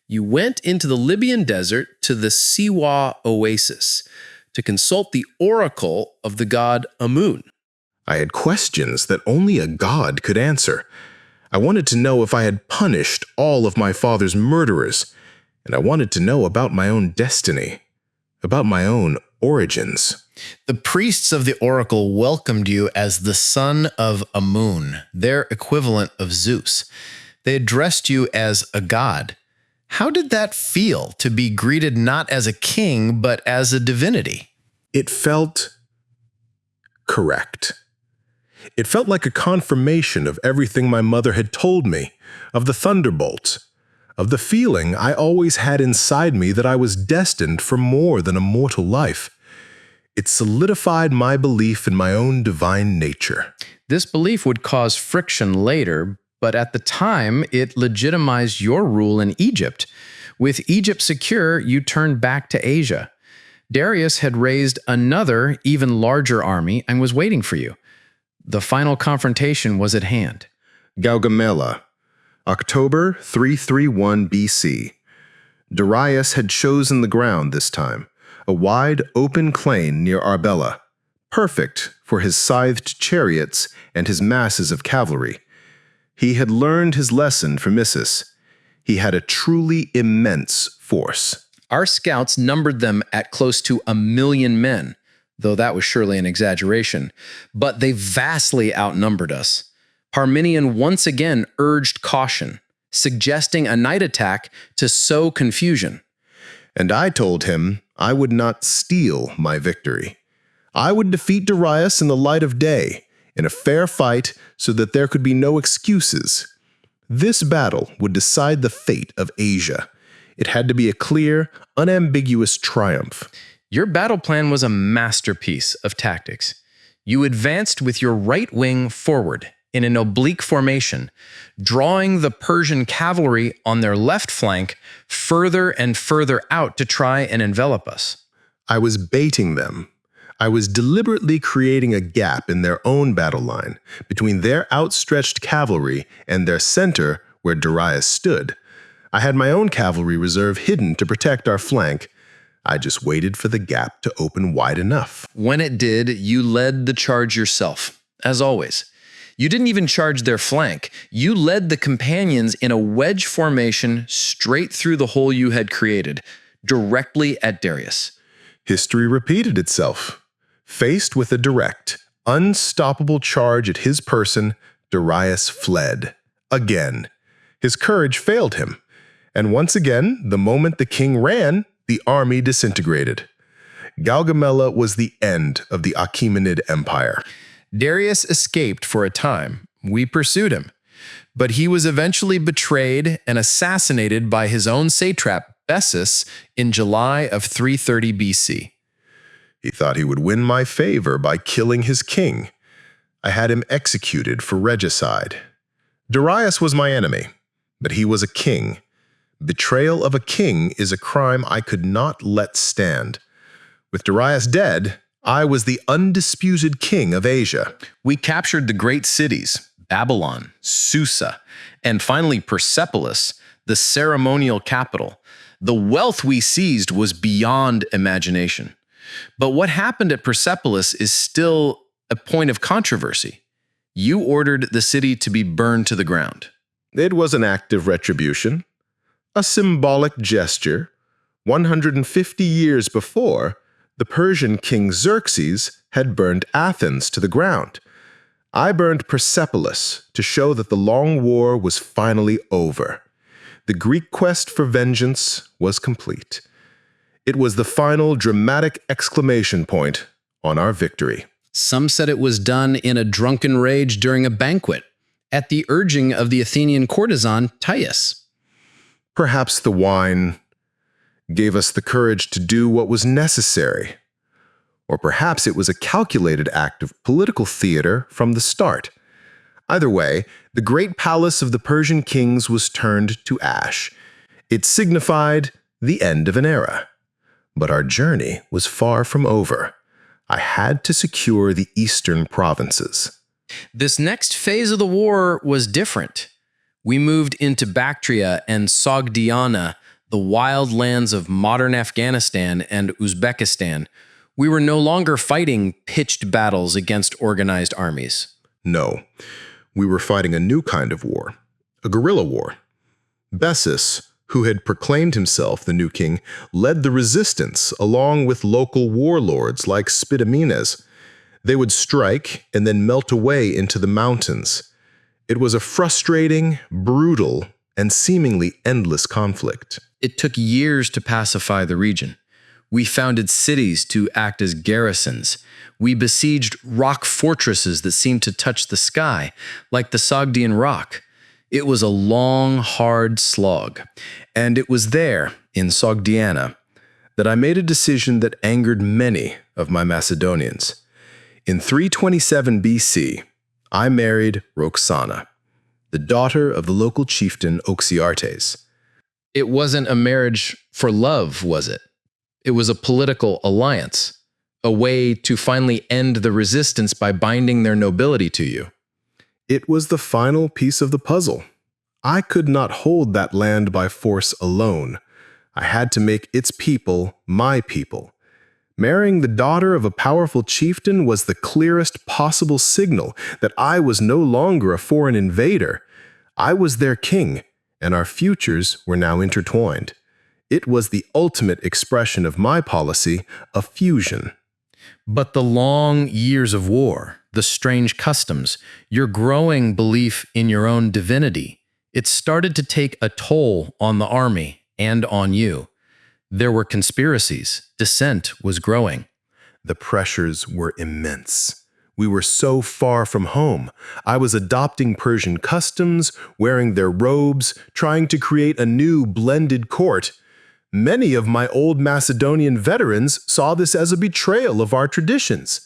You went into the Libyan desert to the Siwa oasis to consult the oracle of the god Amun. I had questions that only a god could answer. I wanted to know if I had punished all of my father's murderers, and I wanted to know about my own destiny, about my own origins. The priests of the oracle welcomed you as the son of Amun, their equivalent of Zeus. They addressed you as a god. How did that feel to be greeted not as a king, but as a divinity? It felt correct. It felt like a confirmation of everything my mother had told me, of the thunderbolts, of the feeling I always had inside me that I was destined for more than a mortal life. It solidified my belief in my own divine nature. This belief would cause friction later, but at the time, it legitimized your rule in Egypt. With Egypt secure, you turned back to Asia. Darius had raised another, even larger army and was waiting for you. The final confrontation was at hand. Gaugamela, October 331 BC. Darius had chosen the ground this time, a wide, open plain near Arbela, perfect for his scythed chariots and his masses of cavalry. He had learned his lesson from Issus. He had a truly immense force. Our scouts numbered them at close to 1 million men, though that was surely an exaggeration, but they vastly outnumbered us. Parmenion once again urged caution, suggesting a night attack to sow confusion. And I told him I would not steal my victory. I would defeat Darius in the light of day, in a fair fight, so that there could be no excuses. This battle would decide the fate of Asia. It had to be a clear, unambiguous triumph. Your battle plan was a masterpiece of tactics. You advanced with your right wing forward in an oblique formation, drawing the Persian cavalry on their left flank further and further out to try and envelop us. I was baiting them. I was deliberately creating a gap in their own battle line between their outstretched cavalry and their center where Darius stood. I had my own cavalry reserve hidden to protect our flank. I just waited for the gap to open wide enough. When it did, you led the charge yourself, as always. You didn't even charge their flank. You led the companions in a wedge formation straight through the hole you had created, directly at Darius. History repeated itself. Faced with a direct, unstoppable charge at his person, Darius fled. Again. His courage failed him. And once again, the moment the king ran, the army disintegrated. Gaugamela was the end of the Achaemenid Empire. Darius escaped for a time. We pursued him. But he was eventually betrayed and assassinated by his own satrap, Bessus, in July of 330 BC. He thought he would win my favor by killing his king. I had him executed for regicide. Darius was my enemy, but he was a king. Betrayal of a king is a crime I could not let stand. With Darius dead, I was the undisputed king of Asia. We captured the great cities, Babylon, Susa, and finally Persepolis, the ceremonial capital. The wealth we seized was beyond imagination. But what happened at Persepolis is still a point of controversy. You ordered the city to be burned to the ground. It was an act of retribution, a symbolic gesture. 150 years before, the Persian king Xerxes had burned Athens to the ground. I burned Persepolis to show that the long war was finally over. The Greek quest for vengeance was complete. It was the final dramatic exclamation point on our victory. Some said it was done in a drunken rage during a banquet, at the urging of the Athenian courtesan Thais. Perhaps the wine gave us the courage to do what was necessary. Or perhaps it was a calculated act of political theater from the start. Either way, the great palace of the Persian kings was turned to ash. It signified the end of an era. But our journey was far from over. I had to secure the eastern provinces. This next phase of the war was different. We moved into Bactria and Sogdiana, the wild lands of modern Afghanistan and Uzbekistan. We were no longer fighting pitched battles against organized armies. No, we were fighting a new kind of war, a guerrilla war. Bessus, who had proclaimed himself the new king, led the resistance along with local warlords like Spidamenes. They would strike and then melt away into the mountains. It was a frustrating, brutal, and seemingly endless conflict. It took years to pacify the region. We founded cities to act as garrisons. We besieged rock fortresses that seemed to touch the sky, like the Sogdian Rock. It was a long, hard slog. And it was there, in Sogdiana, that I made a decision that angered many of my Macedonians. In 327 BC, I married Roxana, the daughter of the local chieftain Oxyartes. It wasn't a marriage for love, was it? It was a political alliance, a way to finally end the resistance by binding their nobility to you. It was the final piece of the puzzle. I could not hold that land by force alone. I had to make its people my people. Marrying the daughter of a powerful chieftain was the clearest possible signal that I was no longer a foreign invader. I was their king, and our futures were now intertwined. It was the ultimate expression of my policy of fusion. But the long years of war, the strange customs, your growing belief in your own divinity, it started to take a toll on the army and on you. There were conspiracies. Dissent was growing. The pressures were immense. We were so far from home. I was adopting Persian customs, wearing their robes, trying to create a new blended court. Many of my old Macedonian veterans saw this as a betrayal of our traditions.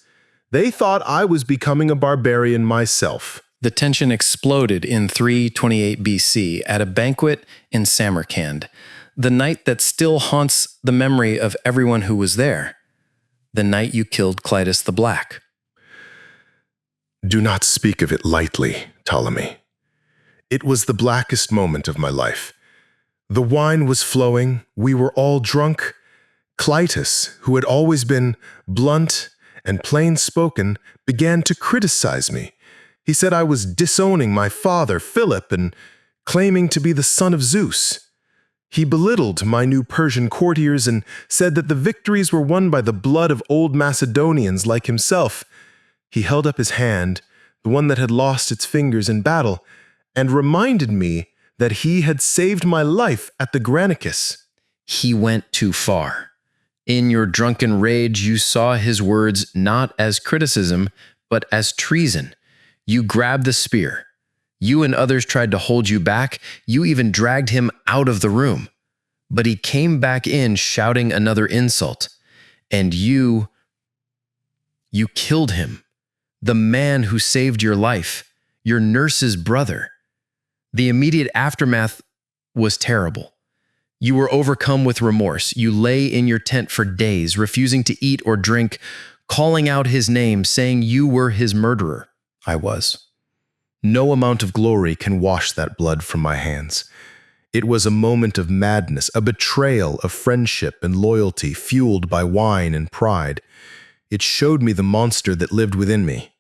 They thought I was becoming a barbarian myself. The tension exploded in 328 BC at a banquet in Samarkand, the night that still haunts the memory of everyone who was there, the night you killed Clitus the Black. Do not speak of it lightly, Ptolemy. It was the blackest moment of my life. The wine was flowing, we were all drunk. Clitus, who had always been blunt and plain-spoken, began to criticize me. He said I was disowning my father, Philip, and claiming to be the son of Zeus. He belittled my new Persian courtiers and said that the victories were won by the blood of old Macedonians like himself. He held up his hand, the one that had lost its fingers in battle, and reminded me that he had saved my life at the Granicus. He went too far. In your drunken rage, you saw his words not as criticism, but as treason. You grabbed the spear. You and others tried to hold you back. You even dragged him out of the room. But he came back in shouting another insult. And you You killed him, the man who saved your life, your nurse's brother. The immediate aftermath was terrible. You were overcome with remorse. You lay in your tent for days, refusing to eat or drink, calling out his name, saying you were his murderer. I was. No amount of glory can wash that blood from my hands. It was a moment of madness, a betrayal of friendship and loyalty fueled by wine and pride. It showed me the monster that lived within me,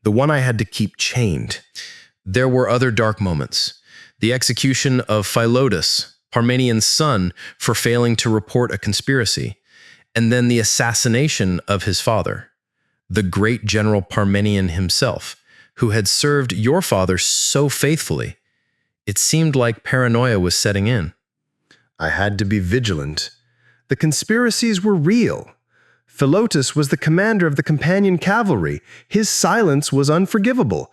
the one I had to keep chained. There were other dark moments. The execution of Philotas, Parmenian's son, for failing to report a conspiracy, and then the assassination of his father, the great general Parmenion himself, who had served your father so faithfully. It seemed like paranoia was setting in. I had to be vigilant. The conspiracies were real. Philotas was the commander of the companion cavalry. His silence was unforgivable.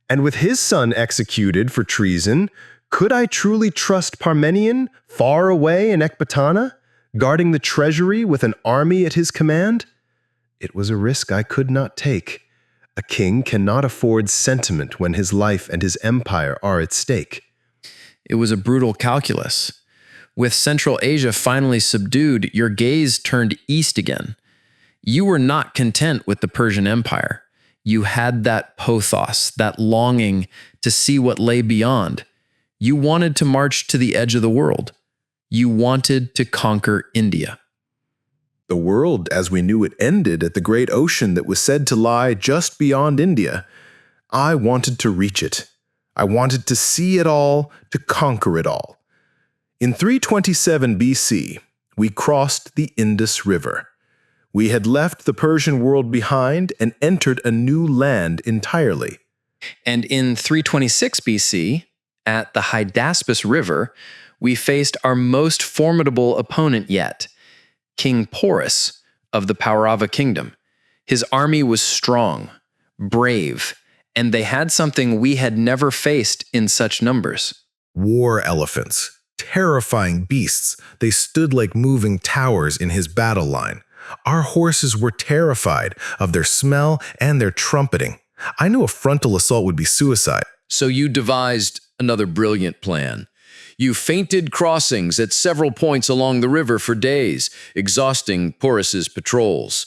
And with his son executed for treason, could I truly trust Parmenion, far away in Ecbatana, guarding the treasury with an army at his command? It was a risk I could not take. A king cannot afford sentiment when his life and his empire are at stake. It was a brutal calculus. With Central Asia finally subdued, your gaze turned east again. You were not content with the Persian Empire. You had that pothos, that longing to see what lay beyond. You wanted to march to the edge of the world. You wanted to conquer India. The world as we knew it ended at the great ocean that was said to lie just beyond India. I wanted to reach it. I wanted to see it all, to conquer it all. In 327 BC, we crossed the Indus River. We had left the Persian world behind and entered a new land entirely. And in 326 BC, at the Hydaspes River, we faced our most formidable opponent yet, King Porus of the Paurava kingdom. His army was strong, brave, and they had something we had never faced in such numbers. War elephants, terrifying beasts, they stood like moving towers in his battle line. Our horses were terrified of their smell and their trumpeting. I knew a frontal assault would be suicide. So you devised another brilliant plan. You feinted crossings at several points along the river for days, exhausting Porus's patrols.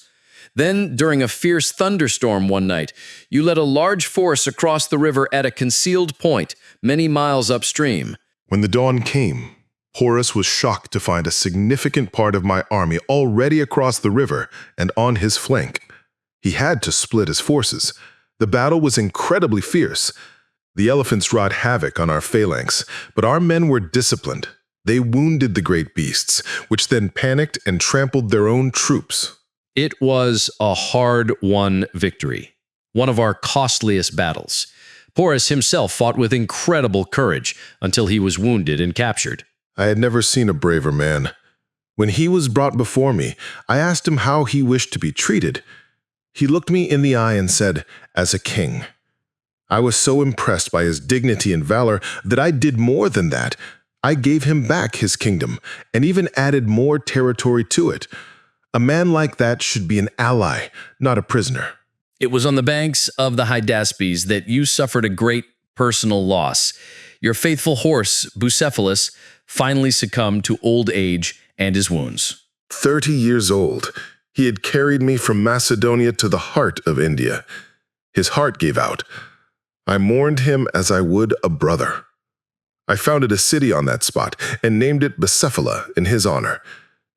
Then, during a fierce thunderstorm one night, you led a large force across the river at a concealed point, many miles upstream. When the dawn came, Porus was shocked to find a significant part of my army already across the river and on his flank. He had to split his forces. The battle was incredibly fierce. The elephants wrought havoc on our phalanx, but our men were disciplined. They wounded the great beasts, which then panicked and trampled their own troops. It was a hard-won victory, one of our costliest battles. Porus himself fought with incredible courage until he was wounded and captured. I had never seen a braver man. When he was brought before me, I asked him how he wished to be treated. He looked me in the eye and said, "As a king." I was so impressed by his dignity and valor that I did more than that. I gave him back his kingdom and even added more territory to it. A man like that should be an ally, not a prisoner. It was on the banks of the Hydaspes that you suffered a great personal loss. Your faithful horse, Bucephalus, finally succumbed to old age and his wounds. 30 years old, he had carried me from Macedonia to the heart of India. His heart gave out. I mourned him as I would a brother. I founded a city on that spot and named it Bucephala in his honor.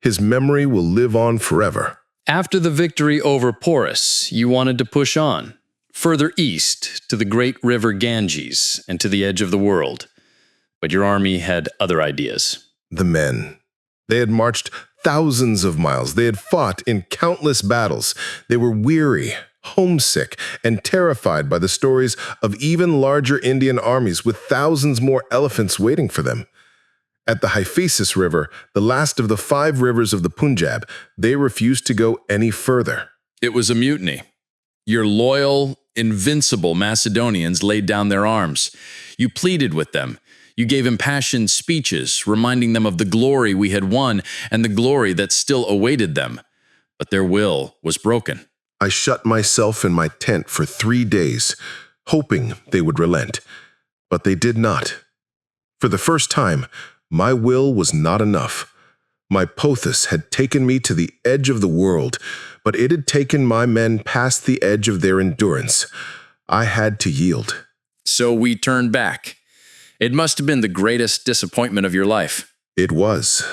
His memory will live on forever. After the victory over Porus, you wanted to push on, further east to the great river Ganges and to the edge of the world. But your army had other ideas. The men. They had marched thousands of miles. They had fought in countless battles. They were weary, homesick, and terrified by the stories of even larger Indian armies with thousands more elephants waiting for them. At the Hyphasis River, the last of the 5 rivers of the Punjab, they refused to go any further. It was a mutiny. Your loyal, invincible Macedonians laid down their arms. You pleaded with them. You gave impassioned speeches, reminding them of the glory we had won and the glory that still awaited them. But their will was broken. I shut myself in my tent for 3 days, hoping they would relent. But they did not. For the first time, my will was not enough. My pothos had taken me to the edge of the world, but it had taken my men past the edge of their endurance. I had to yield. So we turned back. It must have been the greatest disappointment of your life. It was.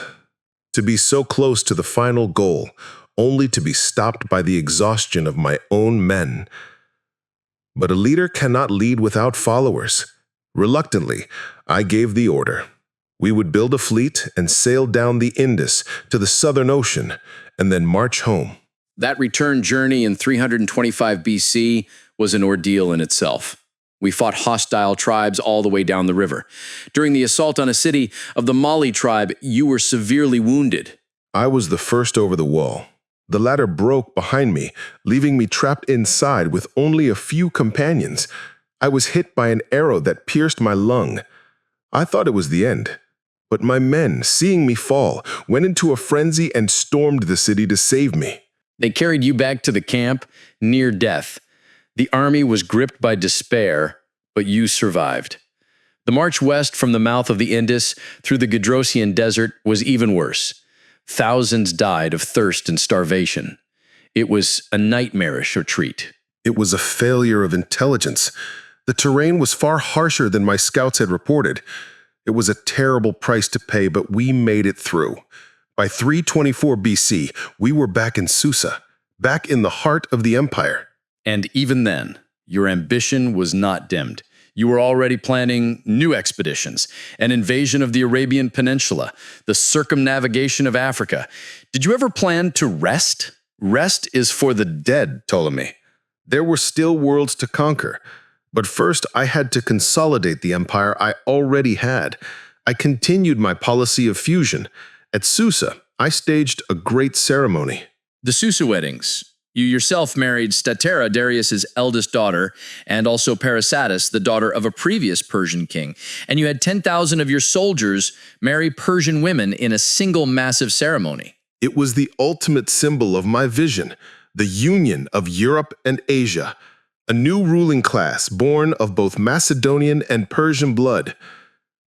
To be so close to the final goal, only to be stopped by the exhaustion of my own men. But a leader cannot lead without followers. Reluctantly, I gave the order. We would build a fleet and sail down the Indus to the Southern Ocean, and then march home. That return journey in 325 BC was an ordeal in itself. We fought hostile tribes all the way down the river. During the assault on a city of the Mali tribe, you were severely wounded. I was the first over the wall. The ladder broke behind me, leaving me trapped inside with only a few companions. I was hit by an arrow that pierced my lung. I thought it was the end. But my men, seeing me fall, went into a frenzy and stormed the city to save me. They carried you back to the camp, near death. The army was gripped by despair, but you survived. The march west from the mouth of the Indus through the Gedrosian desert was even worse. Thousands died of thirst and starvation. It was a nightmarish retreat. It was a failure of intelligence. The terrain was far harsher than my scouts had reported. It was a terrible price to pay, but we made it through. By 324 BC, we were back in Susa, back in the heart of the empire. And even then, your ambition was not dimmed. You were already planning new expeditions, an invasion of the Arabian Peninsula, the circumnavigation of Africa. Did you ever plan to rest? Rest is for the dead, Ptolemy. There were still worlds to conquer. But first, I had to consolidate the empire I already had. I continued my policy of fusion. At Susa, I staged a great ceremony. The Susa weddings. You yourself married Statera, Darius's eldest daughter, and also Parysatis, the daughter of a previous Persian king. And you had 10,000 of your soldiers marry Persian women in a single massive ceremony. It was the ultimate symbol of my vision, the union of Europe and Asia, a new ruling class born of both Macedonian and Persian blood.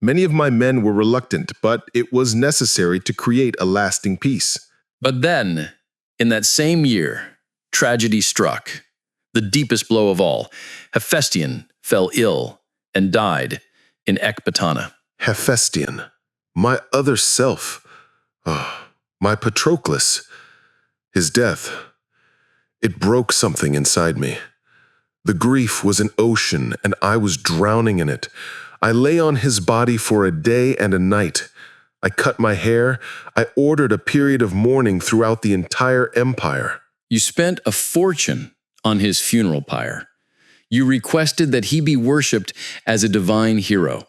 Many of my men were reluctant, but it was necessary to create a lasting peace. But then, in that same year, tragedy struck. The deepest blow of all. Hephaestion fell ill and died in Ecbatana. Hephaestion, my other self, my Patroclus, his death, it broke something inside me. The grief was an ocean, and I was drowning in it. I lay on his body for a day and a night. I cut my hair. I ordered a period of mourning throughout the entire empire. You spent a fortune on his funeral pyre. You requested that he be worshipped as a divine hero.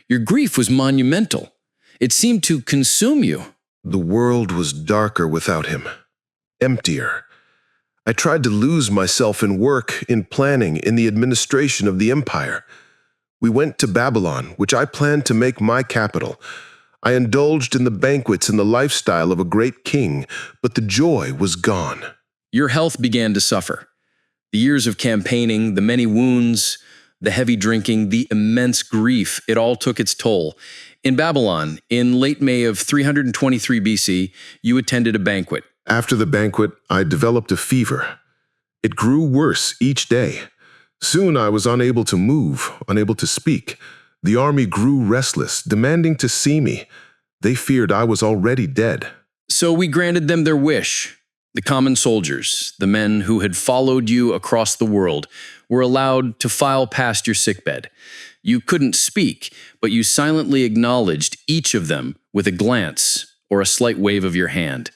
Your grief was monumental. It seemed to consume you. The world was darker without him, emptier. I tried to lose myself in work, in planning, in the administration of the empire. We went to Babylon, which I planned to make my capital. I indulged in the banquets and the lifestyle of a great king, but the joy was gone. Your health began to suffer. The years of campaigning, the many wounds, the heavy drinking, the immense grief, it all took its toll. In Babylon, in late May of 323 BC, you attended a banquet. After the banquet, I developed a fever. It grew worse each day. Soon I was unable to move, unable to speak. The army grew restless, demanding to see me. They feared I was already dead. So we granted them their wish. The common soldiers, the men who had followed you across the world, were allowed to file past your sickbed. You couldn't speak, but you silently acknowledged each of them with a glance or a slight wave of your hand.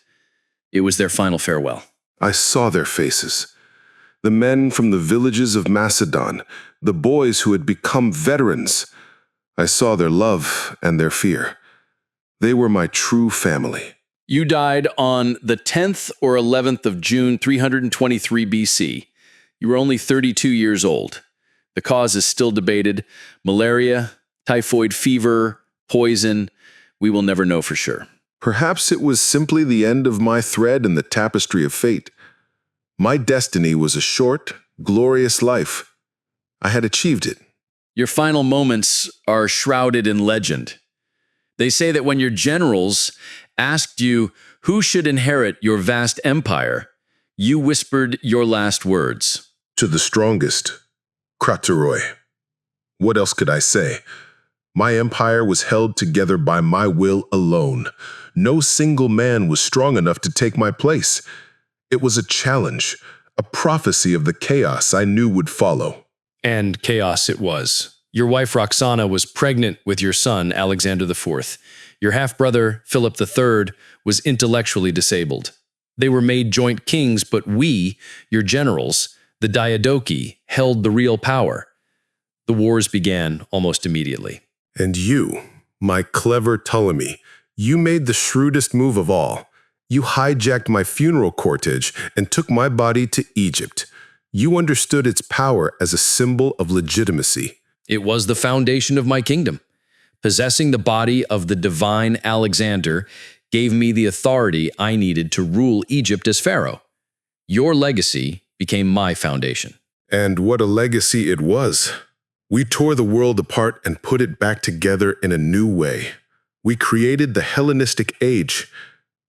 It was their final farewell. I saw their faces. The men from the villages of Macedon, the boys who had become veterans. I saw their love and their fear. They were my true family. You died on the 10th or 11th of June, 323 BC. You were only 32 years old. The cause is still debated. Malaria, typhoid fever, poison. We will never know for sure. Perhaps it was simply the end of my thread in the tapestry of fate. My destiny was a short, glorious life. I had achieved it. Your final moments are shrouded in legend. They say that when your generals asked you who should inherit your vast empire, you whispered your last words. To the strongest, Krateroi. What else could I say? My empire was held together by my will alone. No single man was strong enough to take my place. It was a challenge, a prophecy of the chaos I knew would follow. And chaos it was. Your wife Roxana was pregnant with your son, Alexander IV. Your half-brother, Philip III, was intellectually disabled. They were made joint kings, but we, your generals, the Diadochi, held the real power. The wars began almost immediately. And you, my clever Ptolemy, you made the shrewdest move of all. You hijacked my funeral cortege and took my body to Egypt. You understood its power as a symbol of legitimacy. It was the foundation of my kingdom. Possessing the body of the divine Alexander gave me the authority I needed to rule Egypt as pharaoh. Your legacy became my foundation. And what a legacy it was. We tore the world apart and put it back together in a new way. We created the Hellenistic age.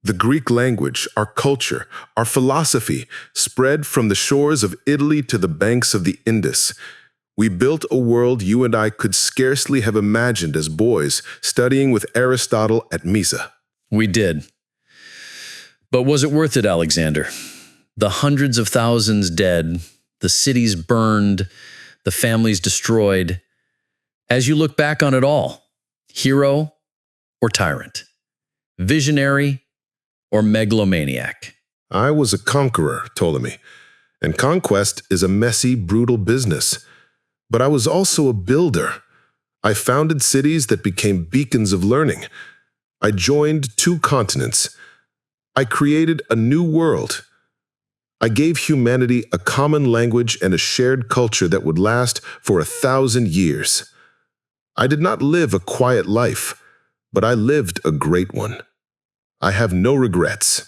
The Greek language, our culture, our philosophy spread from the shores of Italy to the banks of the Indus. We built a world you and I could scarcely have imagined as boys studying with Aristotle at Mysa. We did. But was it worth it, Alexander? The hundreds of thousands dead, the cities burned, the families destroyed. As you look back on it all, hero or tyrant? Visionary or megalomaniac? I was a conqueror, Ptolemy, and conquest is a messy, brutal business. But I was also a builder. I founded cities that became beacons of learning. I joined 2 continents. I created a new world. I gave humanity a common language and a shared culture that would last for 1,000 years. I did not live a quiet life, but I lived a great one. I have no regrets.